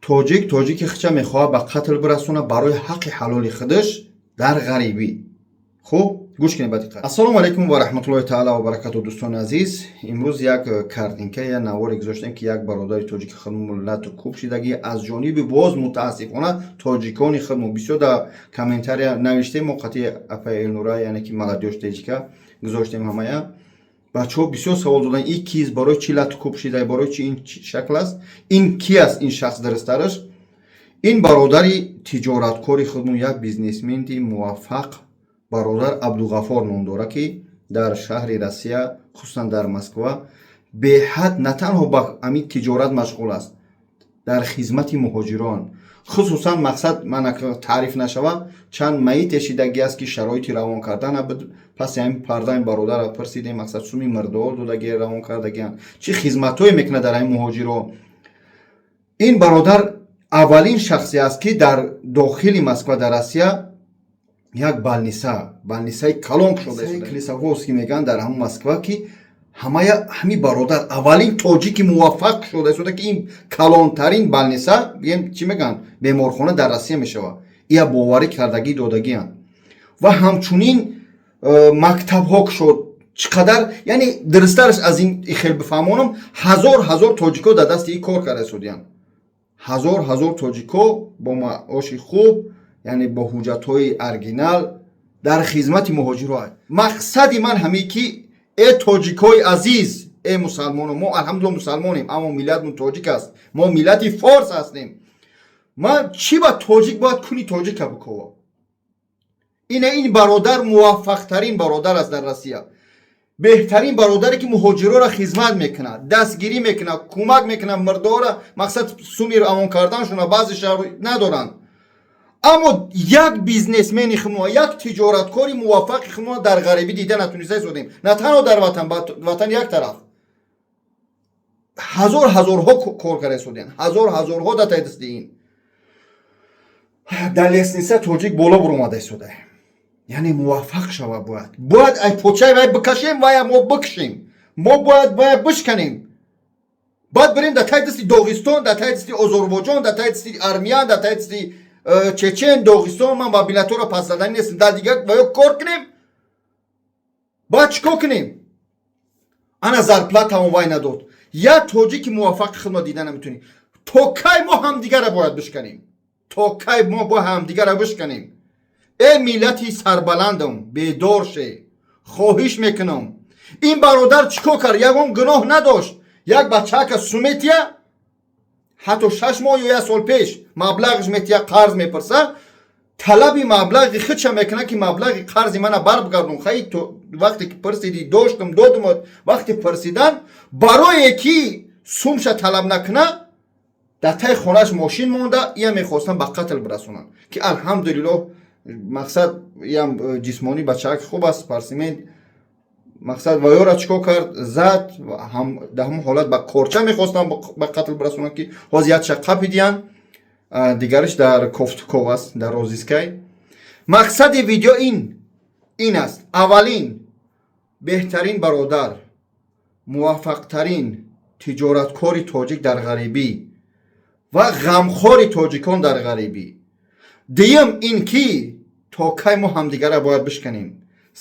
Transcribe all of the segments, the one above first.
тоҷик хича мехоҳад ба қатл бирасона барои ҳаққи ҳалоли худаш дар ғарибӣ. хуб гӯш кинед ба диққат. Ассалому алайкум ва раҳматуллоҳи таъала ва баракатуҳ. дӯстони азиз, имрӯз як картинка я наворе гузоштем ки як бародари тоҷики худмо миллату кӯб шидагӣ аз ҷониби боз мутаассифона тоҷикони худмо бисёр дар комментария навиштем. мо қатъи апа Элнура яъне ки маладёш течка гузоштем ҳамая. бачаҳо бисёр савол додан ин кист, барои чӣ лату кӯб шида, барои чӣ ин шакл аст, ин ки аст, ин шахс дурустараш. ин бародари тиҷораткори худмо, як бизнесмени муваффақ бародар Абдуғаффор ном дора ки дар шаҳри Россия, хусусан дар Москва беҳад на танҳо ба ҳамин тиҷорат машғул аст, дар хизмати муҳоҷирон. хусусан мақсад мана таъриф нашава, чанд маите шидагӣ аст ки шароити равон кардан набуд. паси ҳамин пардаи бародара пурсидем, мақсад суми мирдор додагӣ равон кардагианд, чӣ хизматҳое мекунад дар ҳамин муҳоҷирон. ин бародар аввалин шахсе аст ки дар дохили Москва дар Россия як балнисаи калон шуда клисаҳост ки мегӯянд дар ҳамин Москва ки ҳамин бародар аввалин тоҷики муваффақ шуда истода ки ин калонтарин балниса чӣ мегӯянд беморхона дар Россия мешавад. ия боварӣ кардагӣ додагианд. ва ҳамчунин мактабҳо шуд чӣ қадар, яъне дурустараш аз ин хел бифаҳмонам, ҳазор тоҷико дар дасти ин кор карда истодиянд. ҳазор тоҷико бо маоши хуб, яъне бо ҳуҷҷатҳои оригинал дар хизмати муҳоҷиро. мақсади ман ҳамин ки тоҷикои азиз, мусалмоно, мо алҳамдулилла мусалмонем, аммо миллатмон тоҷик аст, мо миллати форс ҳастем. ман чӣ ба тоҷик бояд куни тоҷика бикова? ин бародар муваффақтарин бародар аст дар Россия. беҳтарин бародаре ки муҳоҷироро хизмат мекунад, дастгирӣ мекунад, кӯмак мекунад мирдора, мақсад суми равон карданшона баъзе шаҳр надоранд. аммо як бизнесмени худмо, як тиҷораткори муваффақи худмо дар ғарибӣ дида натуниста истодем. На танҳо дар ватан як тараф ҳазорҳо кор карда истодем, ҳазорҳо дар таи дасти ин дар лестница тоҷик боло буромада истода. яъне муваффақ шава бояд ай почаи вай бикашем, вая мо бикшем, мо бояд вая бишканем, бояд бирем дар таи дасти Доғистон, дар таи дасти Озорбойҷон, дар таи дасти Армян, дар таи дасти Чечен, Доғистон. ман ба миллатҳоро пасдадани нестам. дар дигар ваё кор кунем, бояд чӣ кор кунем? ана зарплатаам вай надод. як тоҷики муваффақи худмо дида наметонем. то кай мо ҳамдигара бояд бишканем? то кай мо бо ҳамдигара бишканем? миллати сарбаландам, бедор ше, хоҳиш мекунам. ин бародар чӣ кор кард? ягон гуноҳ надошт. як бачака суметия ҳатто 6 моҳ ё 1 сол пеш маблағш метия қарз мепирса, талаби маблағи худша мекунад ки маблағи қарзи мана барбигардон. хаи то вақте ки пирсиди доштам додам, вақти пирсидан барое ки сумша талаб накуна, дар таи хонаш мошин монда, ия мехостан ба қатл бирасонанд ки алҳамдулиллоҳ мақсад ям ҷисмонӣ бачаак хуб аст, спортсмен. мақсад ваёра чӣ кор кард? зад. дар ҳамон ҳолат ба корча мехостан ба қатл бирасонанд ки ҳозир як шаққа пидиян, дигариш дар Кофтуков аст, дар Розискай. мақсади видео ин аст. аввалин беҳтарин бародар, муваффақтарин тиҷораткори тоҷик дар ғарибӣ ва ғамхори тоҷикон дар ғарибӣ. дуюм ин ки то кай мо ҳамдигара бояд бишканем,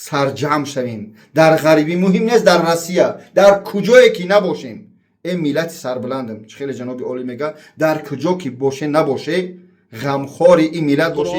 сарҷамъ шавем. дар ғарибӣ муҳим нест, дар Россия, дар куҷое ки набошем. миллати сарбуландам, чӣ хеле ҷаноби олӣ мегӯяд, дар куҷо ки боше набоше, ғамхори ин миллат боше.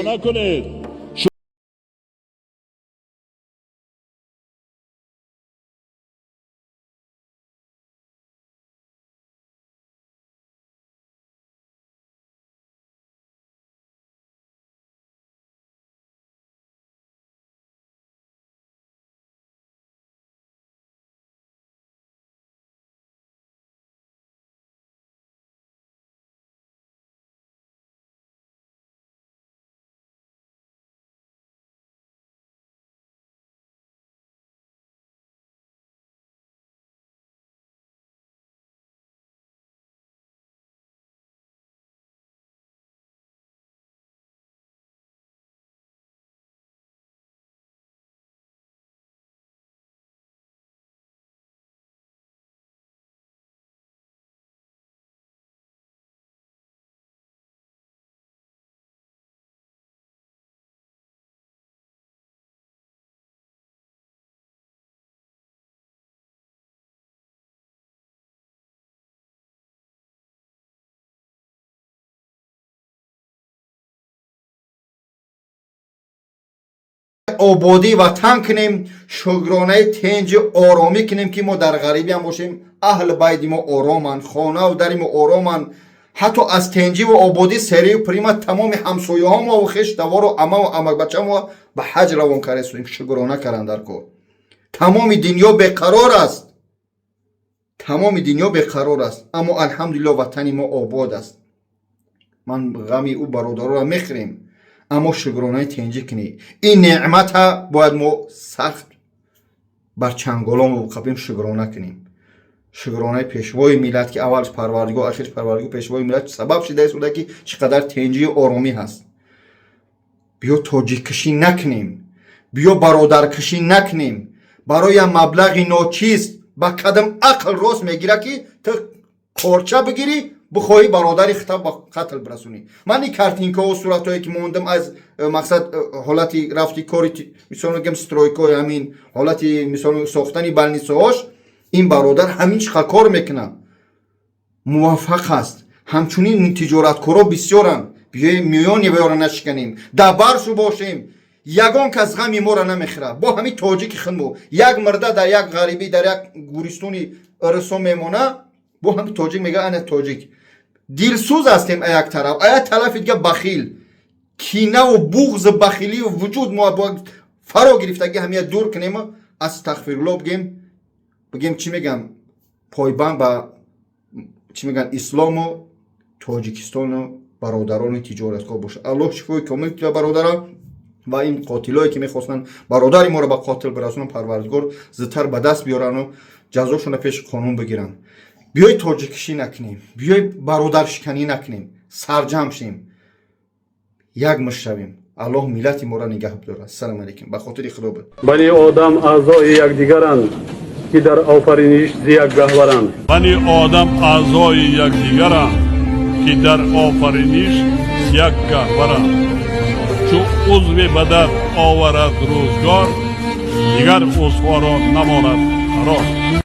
آبادی وطن کنیم، شکرانه تنج آرامی کنیم که ما در غریبی هم باشیم، اهل بیت ما آرامن، خانه و در ما آرامن، حتی از تنجی و آبادی سری و پریما تمام همسایه ها ما و خش دوار و امه و امک بچه ما به حج روان کرده سویم. شکرانه کردن در کار. تمام دنیا بیقرار است، تمام دنیا بیقرار است، اما الحمدلله وطن ما آباد است. من غمی او برادر را میخریم، اما شکرانه تنجی کنی. این نعمت ها باید ما سخت بر چنگالام و قبیم شکرانه کنیم. شکرانه پیشوای ملت که اولش پروردگار آخرش پروردگار پیشوای ملت سبب شده است که چقدر تنجی و آرامی هست. بیا تاجیک کشی نکنیم، بیا برادر کشی نکنیم. برای مبلغ ناچیز با قدم عقل راست میگیره که تو قارچه بگیری بخواهی برادری خطاب با قتل برسونی. من این کارتینکا و صورتایی که موندم از مقصد حالتی رفتی کاری مثلا میگم سترویکای همین حالتی مثلا ساختنی بلنیسهاش، این برادر همین چقدر کار میکنه، موفق است. همچنین تجارتکارا بسیارن. بیایم میانی بیاره نشکنیم، دبرشو باشیم. یگان کس غمی ما را نمیخوره. با همین تاجیک خنمو یک مرده در یک غریبی در یک گورستونی ارسو میمونه، با همین تاجیک میگه انا تاجیک. دلسوز هستیم یک طرف، یک طرف دیگه بخیل. کینه و بغض بخیلی و وجود ما باید فرا گرفتگی همه دور کنیم. استغفرالله بگیم چی میگم پایبند با چی میگن اسلام و تاجیکستان و برادران تجارتکار باشه. الله شفای کامل بده برادران و این قاتلایی که میخواستن برادر ما رو به قاتل برسونن پروردگار زودتر به دست بیارن و جزاشون پیش قانون بگیرن. بیای تاجیکشی نکنیم، بیای برادر شکنی نکنیم، سرجم شیم، یک مشویم. الله ملت ما را نگه بداره. السلام علیکم. به خاطر خدا بود. بنی آدم اعضای یکدیگرند که در آفرینش ز یک گهورند. بنی آدم اعضای یکدیگرند که در آفرینش یک گهورند. چو عضو بدن آورد روزگار، دیگر عضوها را نماند قرار.